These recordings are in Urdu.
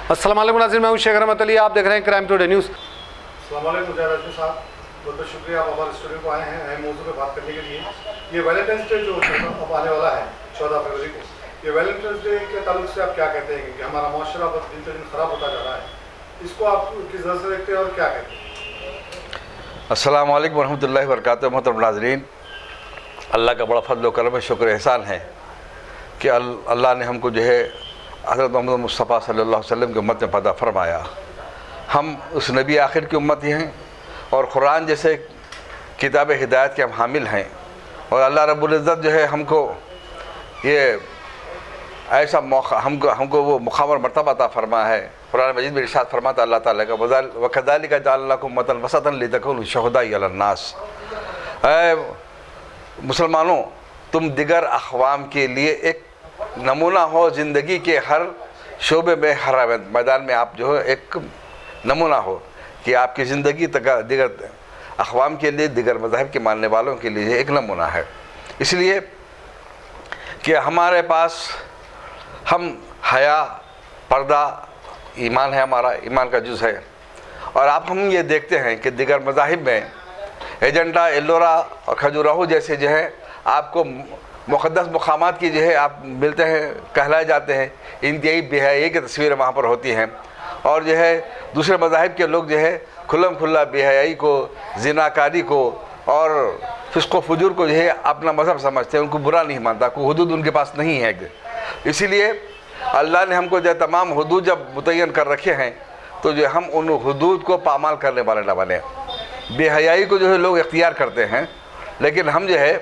السلام علیکم ناظرین، میں ہوں شیخ رحمت علی، آپ دیکھ رہے ہیں کرائم ٹوڈے نیوز۔ السلام علیکم مجاہد راشد صاحب، بہت بہت شکریہ آپ ہمارے اسٹوڈیو کو آئے ہیں اہم موضوع پہ بات کرنے کے لیے۔ یہ ویلنٹائنس ڈے جو اب آنے والا ہے 14 فروری کو، یہ ویلنٹائنس ڈے کے تعلق سے آپ کیا کہتے ہیں کہ ہمارا معاشرہ بہت دن دن خراب ہوتا جا رہا ہے، اس کو آپ کس طرح سے دیکھتے ہیں اور کیا کہتے ہیں؟ السلام علیکم ورحمۃ اللہ وبرکاتہ۔ محترم ناظرین، اللہ کا بڑا فضل و کرم ہے، شکر احسان ہے کہ اللہ نے ہم کو جو ہے حضرت محمد مصطفیٰ صلی اللہ علیہ وسلم کی امت میں پیدا فرمایا۔ ہم اس نبی آخر کی امت ہی ہیں اور قرآن جیسے کتاب ہدایت کے ہم حامل ہیں، اور اللہ رب العزت جو ہے ہم کو یہ ایسا موقع ہم کو وہ مقام اور مرتبہ عطا فرما ہے۔ قرآن مجید میں ارشاد فرماتا اللہ تعالیٰ کا وَكَذَلِكَ جَعَلْنَاكُمْ أُمَّةً وَسَطًا لِتَكُونُوا شُهَدَاءَ عَلَى النَّاسِ۔ اے مسلمانوں، تم دیگر اقوام کے لیے ایک نمونہ ہو، زندگی کے ہر شعبے میں، ہر میدان میں آپ جو ہے ایک نمونہ ہو کہ آپ کی زندگی دیگر اقوام کے لیے، دیگر مذاہب کے ماننے والوں کے لیے ایک نمونہ ہے۔ اس لیے کہ ہمارے پاس ہم حیا، پردہ، ایمان ہے، ہمارا ایمان کا جز ہے، اور آپ ہم یہ دیکھتے ہیں کہ دیگر مذاہب میں ایجنڈا، ایلورا اور کھجوراہو جیسے جو ہے آپ کو مقدس مقامات کی جو ہے آپ ملتے ہیں، کہلائے جاتے ہیں، انتہائی بے حیائی کی تصویریں وہاں پر ہوتی ہیں، اور جو ہے دوسرے مذاہب کے لوگ جو ہے کھلم کھلا بے حیائی کو، زناکاری کو اور فسق و فجور کو جو ہے اپنا مذہب سمجھتے ہیں، ان کو برا نہیں مانتا، کوئی حدود ان کے پاس نہیں ہے۔ اسی لیے اللہ نے ہم کو جو تمام حدود جب متعین کر رکھے ہیں تو جو ہم ان حدود کو پامال کرنے والے نہ بنے۔ بے حیائی کو جو ہے لوگ اختیار کرتے ہیں، لیکن ہم جو ہے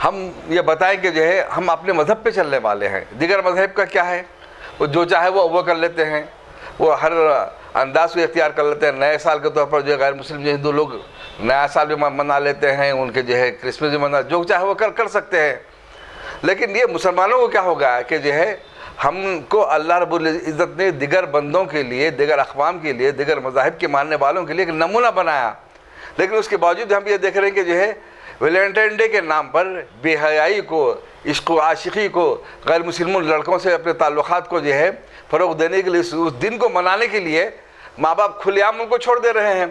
ہم یہ بتائیں کہ جو ہے ہم اپنے مذہب پہ چلنے والے ہیں۔ دیگر مذہب کا کیا ہے؟ وہ جو چاہے وہ کر لیتے ہیں، وہ ہر انداز کو اختیار کر لیتے ہیں۔ نئے سال کے طور پر جو ہے غیر مسلم جو ہندو لوگ نیا سال بھی منا لیتے ہیں، ان کے جو ہے کرسمس بھی منا، جو چاہے وہ کر سکتے ہیں۔ لیکن یہ مسلمانوں کو کیا ہوگا کہ جو ہے ہم کو اللہ رب العزت نے دیگر بندوں کے لیے، دیگر اقوام کے لیے، دیگر مذاہب کے ماننے والوں کے لیے ایک نمونہ بنایا، لیکن اس کے باوجود ہم یہ دیکھ رہے ہیں کہ جو ہے ویلنٹائن ڈے کے نام پر بے حیائی کو، عشق و عاشقی کو، غیر مسلم لڑکوں سے اپنے تعلقات کو جو ہے فروغ دینے کے لیے، اس دن کو منانے کے لیے ماں باپ کھلے عام ان کو چھوڑ دے رہے ہیں۔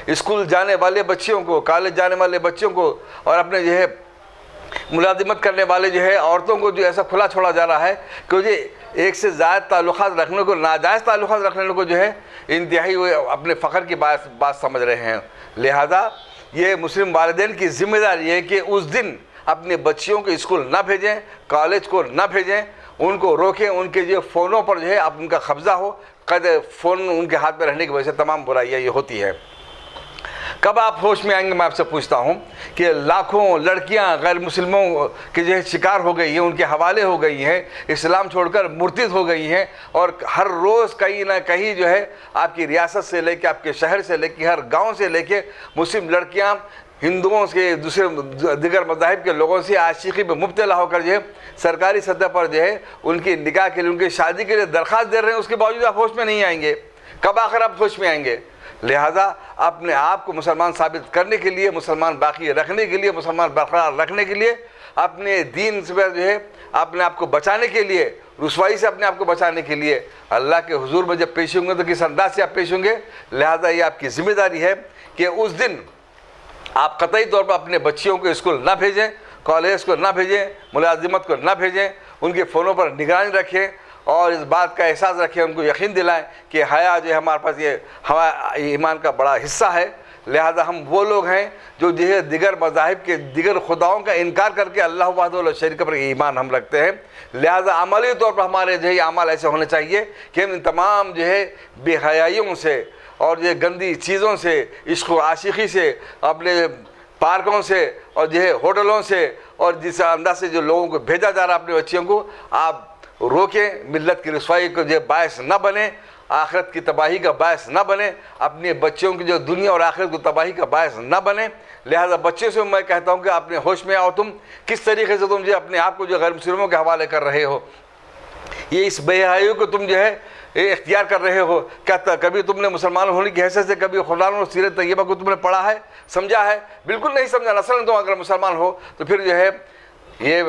اسکول جانے والے بچیوں کو، کالج جانے والے بچوں کو، اور اپنے جو ہے ملازمت کرنے والے جو ہے عورتوں کو جو ایسا کھلا چھوڑا جا رہا ہے کہ جو ایک سے زائد تعلقات رکھنے کو، ناجائز تعلقات رکھنے کو جو ہے انتہائی وہ اپنے فخر کی بات سمجھ رہے ہیں۔ لہذا یہ مسلم والدین کی ذمہ داری ہے کہ اس دن اپنے بچیوں کو اسکول نہ بھیجیں، کالج کو نہ بھیجیں، ان کو روکیں، ان کے جو فونوں پر جو ہے اب ان کا قبضہ ہو، فون ان کے ہاتھ میں رہنے کی وجہ سے تمام برائیاں یہ ہوتی ہے۔ کب آپ ہوش میں آئیں گے؟ میں آپ سے پوچھتا ہوں کہ لاکھوں لڑکیاں غیر مسلموں کے جو ہے شکار ہو گئی ہیں، ان کے حوالے ہو گئی ہیں، اسلام چھوڑ کر مرتد ہو گئی ہیں، اور ہر روز کہیں نہ کہیں جو ہے آپ کی ریاست سے لے کے، آپ کے شہر سے لے کے، ہر گاؤں سے لے کے مسلم لڑکیاں ہندوؤں سے، دوسرے دیگر مذاہب کے لوگوں سے عاشقی میں مبتلا ہو کر جو ہے سرکاری سطح پر جو ہے ان کی نکاح کے لیے، ان کی شادی کے لیے درخواست دے رہے ہیں، اس کے باوجود آپ ہوش میں نہیں آئیں گے۔ کب آخر آپ ہوش میں آئیں گے؟ لہذا اپنے آپ کو مسلمان ثابت کرنے کے لیے، مسلمان باقی رکھنے کے لیے، مسلمان برقرار رکھنے کے لیے، اپنے دین سے جو ہے اپنے آپ کو بچانے کے لیے، رسوائی سے اپنے آپ کو بچانے کے لیے اللہ کے حضور میں جب پیش ہوں گے تو کس انداز سے آپ پیش ہوں گے؟ لہذا یہ آپ کی ذمہ داری ہے کہ اس دن آپ قطعی طور پر اپنے بچیوں کو اسکول نہ بھیجیں، کالج کو نہ بھیجیں، ملازمت کو نہ بھیجیں، ان کے فونوں پر نگرانی رکھیں، اور اس بات کا احساس رکھیں، ان کو یقین دلائیں کہ حیا جو ہے ہمارے پاس یہ ہمارا ایمان کا بڑا حصہ ہے۔ لہذا ہم وہ لوگ ہیں جو دیگر مذاہب کے دیگر خداؤں کا انکار کر کے اللہ وحدہ لا شریک پر ایمان ہم رکھتے ہیں۔ لہذا عملی طور پر ہمارے جو ہے اعمال ایسے ہونے چاہیے کہ ہم ان تمام جو ہے بے حیائیوں سے اور یہ گندی چیزوں سے، عشق و عاشقی سے، اپنے پارکوں سے اور جو ہے ہوٹلوں سے، اور جس انداز سے جو لوگوں کو بھیجا جا رہا ہے اپنے بچیوں کو، آپ روکیں۔ ملت کی رسوائی کو جو باعث نہ بنے، آخرت کی تباہی کا باعث نہ بنے، اپنے بچوں کی جو دنیا اور آخرت کو تباہی کا باعث نہ بنے۔ لہذا بچوں سے میں کہتا ہوں کہ اپنے ہوش میں آؤ، تم کس طریقے سے تم جو اپنے آپ کو جو غیر مسلموں کے حوالے کر رہے ہو، یہ اس بے حیائی کو تم جو ہے اختیار کر رہے ہو۔ کیا کبھی تم نے مسلمان ہونے کی حیثیت سے کبھی قرآن اور سیرت طیبہ کو تم نے پڑھا ہے، سمجھا ہے؟ بالکل نہیں سمجھا۔ اصلاً تم اگر مسلمان ہو تو پھر جو ہے یہ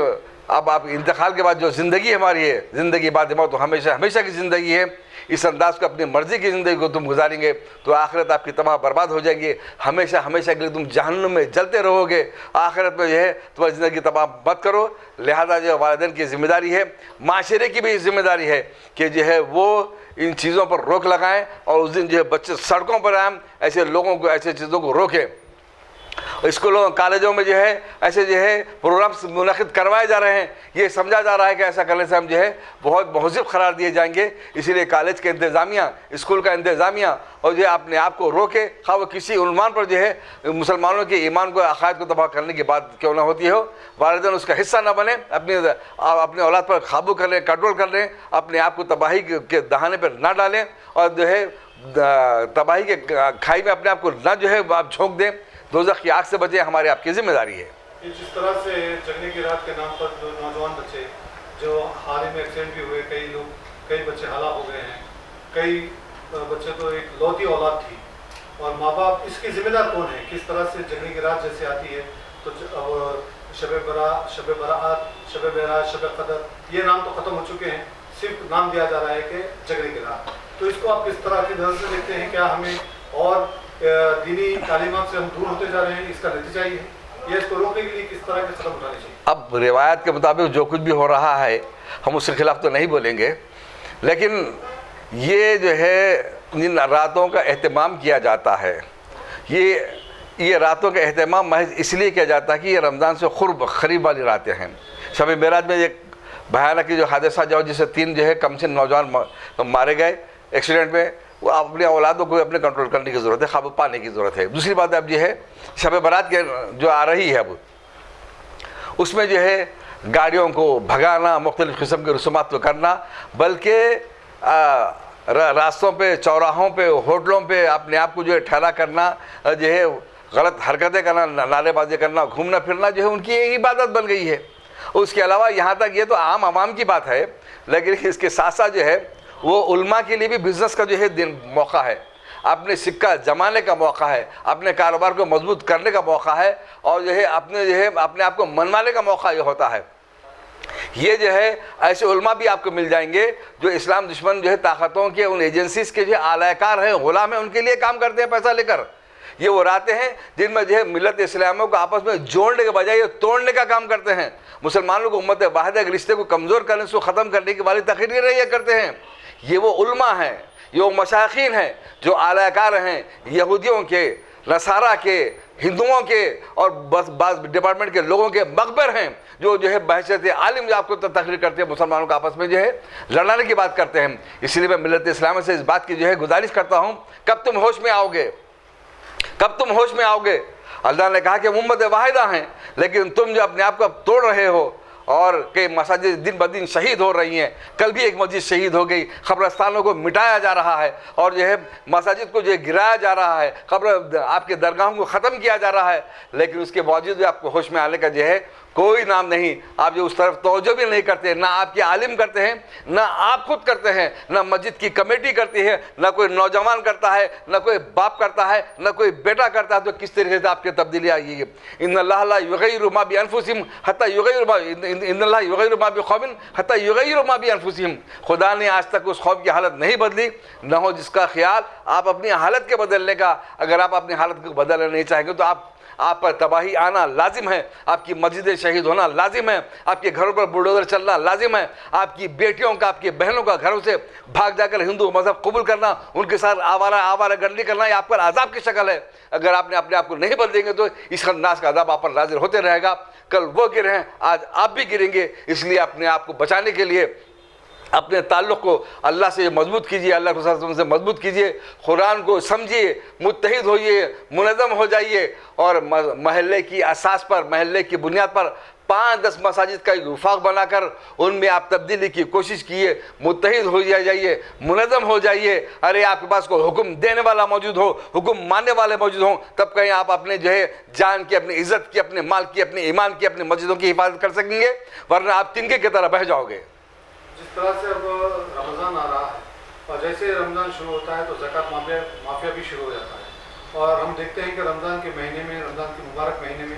اب آپ انتقال کے بعد جو زندگی ہماری ہے، زندگی بعد موت تو ہمیشہ ہمیشہ کی زندگی ہے، اس انداز کو اپنی مرضی کی زندگی کو تم گزاریں گے تو آخرت آپ کی تباہ برباد ہو جائے گی، ہمیشہ ہمیشہ کے لیے تم جہنم میں جلتے رہو گے، آخرت میں جو ہے تمہاری زندگی تباہ مت کرو۔ لہذا جو والدین کی ذمہ داری ہے، معاشرے کی بھی ذمہ داری ہے کہ جو ہے وہ ان چیزوں پر روک لگائیں، اور اس دن جو ہے بچے سڑکوں پر آئیں، ایسے لوگوں کو ایسے چیزوں کو روکیں۔ اسکولوں کالجوں میں جو ہے ایسے جو ہے پروگرامس منعقد کروائے جا رہے ہیں، یہ سمجھا جا رہا ہے کہ ایسا کرنے سے ہم جو ہے بہت مہذب قرار دیے جائیں گے، اسی لیے کالج کے انتظامیہ، اسکول کا انتظامیہ اور جو ہے اپنے آپ کو روکے، خواہ وہ کسی عنوان پر جو ہے مسلمانوں کے ایمان کو، عقائد کو تباہ کرنے کی بات کیوں نہ ہوتی ہو، والدین اس کا حصہ نہ بنے، اپنے اولاد پر قابو کر لیں، کنٹرول کر لیں، اپنے آپ کو تباہی کے دہانے پر نہ ڈالیں، اور جو ہے تباہی کے کھائی میں اپنے آپ کو نہ جو ہے آپ جھونک دیں، دوزخ کی آگ سے بچیں، ہماری آپ کی ذمہ داری ہے۔ جس طرح سے جگنے کی رات کے نام پر جو نوجوان بچے جو حال ہی میں ایکسیڈنٹ بھی ہوئے، کئی بچے ہلاک ہو گئے ہیں، کئی بچے تو ایک لوتی اولاد تھی، اور ماں باپ اس کی ذمہ دار کون ہے؟ کس طرح سے جگنے کی رات جیسے آتی ہے تو شب برات، شب قدر، یہ نام تو ختم ہو چکے ہیں، صرف نام دیا جا رہا ہے کہ جگنے کی رات۔ تو اس کو آپ کس طرح کی نظر سے دیکھتے ہیں؟ کیا ہمیں اور دینی تعلیمات سے ہم دور ہوتے جا رہے ہیں، اس کا نتیجہ یہ ہے؟ یہ اس کو روکنے کے لیے کس طرح کے قدم اٹھانے چاہیے؟ اب روایت کے مطابق جو کچھ بھی ہو رہا ہے ہم اس کے خلاف تو نہیں بولیں گے، لیکن یہ جو ہے جن راتوں کا اہتمام کیا جاتا ہے، یہ راتوں کا اہتمام محض اس لیے کیا جاتا ہے کہ یہ رمضان سے قریب والی راتیں ہیں۔ شب معراج میں ایک بھیانک جو حادثہ جو جس سے 3 جو ہے کم سن نوجوان مارے گئے ایکسیڈنٹ میں، وہ اپنے اولادوں کو اپنے کنٹرول کرنے کی ضرورت ہے، قابو پانے کی ضرورت ہے۔ دوسری بات اب یہ ہے شب برات کے جو آ رہی ہے اب، اس میں جو ہے گاڑیوں کو بھگانا، مختلف قسم کے رسومات کو کرنا، بلکہ راستوں پہ، چوراہوں پہ، ہوٹلوں پہ اپنے آپ کو جو ہے ٹھہرا کرنا، جو ہے غلط حرکتیں کرنا، نعرے بازی کرنا، گھومنا پھرنا جو ہے ان کی ایک عبادت بن گئی ہے۔ اس کے علاوہ یہاں تک یہ تو عام عوام کی بات ہے، لیکن اس کے ساتھ ساتھ جو ہے وہ علماء کے لیے بھی بزنس کا جو ہے موقع ہے، اپنے سکہ جمانے کا موقع ہے، اپنے کاروبار کو مضبوط کرنے کا موقع ہے، اور جو ہے اپنے آپ کو منوانے کا موقع یہ ہوتا ہے۔ یہ جو ہے ایسے علماء بھی آپ کو مل جائیں گے جو اسلام دشمن جو ہے طاقتوں کے ان ایجنسیز کے جو اعلی کار ہیں، غلام ہیں، ان کے لیے کام کرتے ہیں پیسہ لے کر۔ یہ وہ راتیں ہیں جن میں جو ہے ملت اسلامیہ کو آپس میں جوڑنے کے بجائے یہ توڑنے کا کام کرتے ہیں، مسلمانوں کو امت واحدہ کے رشتے کو کمزور کرنے سے ختم کرنے کی والی تقریر یہ کرتے ہیں۔ یہ وہ علماء ہیں، یہ وہ مشائخین ہیں جو اعلی کار ہیں، یہودیوں کے، نصارہ کے، ہندوؤں کے اور بعض ڈپارٹمنٹ کے لوگوں کے مقبر ہیں، جو ہے بحیثیت عالم جو آپ کو تقریر کرتے ہیں، مسلمانوں کو آپس میں جو ہے لڑانے کی بات کرتے ہیں۔ اس لیے میں ملت اسلامیہ سے اس بات کی جو ہے گزارش کرتا ہوں، کب تم ہوش میں آؤ گے؟ کب تم ہوش میں آؤ گے؟ اللہ نے کہا کہ امت واحدہ ہیں، لیکن تم جو اپنے آپ کو اب توڑ رہے ہو، اور کہ مساجد دن بدن شہید ہو رہی ہیں، کل بھی ایک مسجد شہید ہو گئی، قبرستانوں کو مٹایا جا رہا ہے، اور جو ہے مساجد کو جو ہے گرایا جا رہا ہے، آپ کے درگاہوں کو ختم کیا جا رہا ہے، لیکن اس کے باوجود بھی آپ کو ہوش میں آنے کا جو ہے کوئی نام نہیں، آپ جو اس طرف توجہ بھی نہیں کرتے، نہ آپ کے عالم کرتے ہیں، نہ آپ خود کرتے ہیں، نہ مسجد کی کمیٹی کرتی ہے، نہ کوئی نوجوان کرتا ہے، نہ کوئی باپ کرتا ہے، نہ کوئی بیٹا کرتا ہے، تو کس طریقے سے آپ کی تبدیلی آئی ہے؟ ان اللہ لا یغیر ما بانفسہم حتی یغیر ما ان اللہ یغیر ما بقوم حتی یغیر ما بانفسہم۔ خدا نے آج تک اس قوم کی حالت نہیں بدلی، نہ ہو جس کا خیال آپ اپنی حالت کے بدلنے کا۔ اگر آپ اپنی حالت کو بدلنا نہیں چاہیں گے تو آپ پر تباہی آنا لازم ہے، آپ کی مسجدیں شہید ہونا لازم ہے، آپ کے گھروں پر بلڈوزر چلنا لازم ہے، آپ کی بیٹیوں کا، آپ کی بہنوں کا گھروں سے بھاگ جا کر ہندو مذہب قبول کرنا، ان کے ساتھ آوارہ گردی کرنا، یہ آپ پر عذاب کی شکل ہے۔ اگر آپ نے اپنے آپ کو نہیں بدلیں گے تو اس انداز کا عذاب آپ پر نازل ہوتے رہے گا۔ کل وہ گرے ہیں، آج آپ بھی گریں گے۔ اس لیے اپنے آپ کو بچانے کے لیے اپنے تعلق کو اللہ سے مضبوط کیجیے، اللہ کے رسول سے مضبوط کیجیے، قرآن کو سمجھیے، متحد ہوئیے، منظم ہو جائیے، اور محلے کی اساس پر، محلے کی بنیاد پر 5-10 مساجد کا ایک وفاق بنا کر ان میں آپ تبدیلی کی کوشش کیے، متحد ہو جائیے، منظم ہو جائیے۔ ارے آپ کے پاس کوئی حکم دینے والا موجود ہو، حکم ماننے والے موجود ہوں، تب کہیں آپ اپنے جو ہے جان کی، اپنی عزت کی، اپنے مال کی، اپنے ایمان کی، اپنی مسجدوں کی حفاظت کر سکیں گے، ورنہ آپ تنکے کی طرح بہہ جاؤ گے۔ جس طرح سے اب رمضان آ رہا ہے، اور جیسے رمضان شروع ہوتا ہے تو زکوٰۃ مافیا بھی شروع ہو جاتا ہے، اور ہم دیکھتے ہیں کہ رمضان کے مہینے میں، رمضان کے مبارک مہینے میں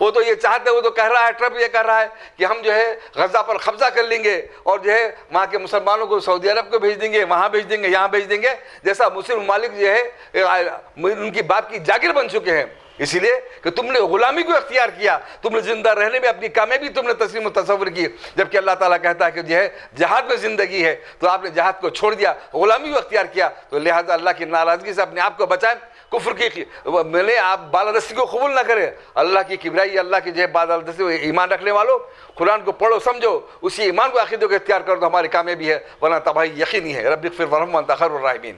وہ تو یہ چاہتے, وہ تو کہہ رہا ہے, ٹرمپ یہ کہہ رہا ہے کہ ہم جو ہے غزہ پر قبضہ کر لیں گے اور جو ہے وہاں کے مسلمانوں کو سعودی عرب کو بھیج دیں گے, وہاں بھیج دیں گے, یہاں بھیج دیں گے, جیسا مسلم ممالک جو ہے ان کی باپ کی جاگیر بن چکے ہیں. اسی لیے کہ تم نے غلامی کو اختیار کیا, تم نے زندہ رہنے میں اپنی کامیابی تم نے تسلیم و تصور کی, جبکہ اللہ تعالیٰ کہتا ہے کہ جو ہے جہاد میں زندگی ہے, تو آپ نے جہاد کو چھوڑ دیا, غلامی کو اختیار کیا. تو لہٰذا اللہ کی ناراضگی سے اپنے آپ کو بچائیں, کفر کی ملے آپ بالادستی کو قبول نہ کریں. اللہ کی کبریائی, اللہ کی جو ہے بالادستی, ایمان رکھنے والوں قرآن کو پڑھو سمجھو, اسی ایمان کو عقیدے کو اختیار کرو تو ہماری کامیابی ہے, ورنہ تباہی یقینی ہے. رب اغفر وارحم وانت خیر الراحمین.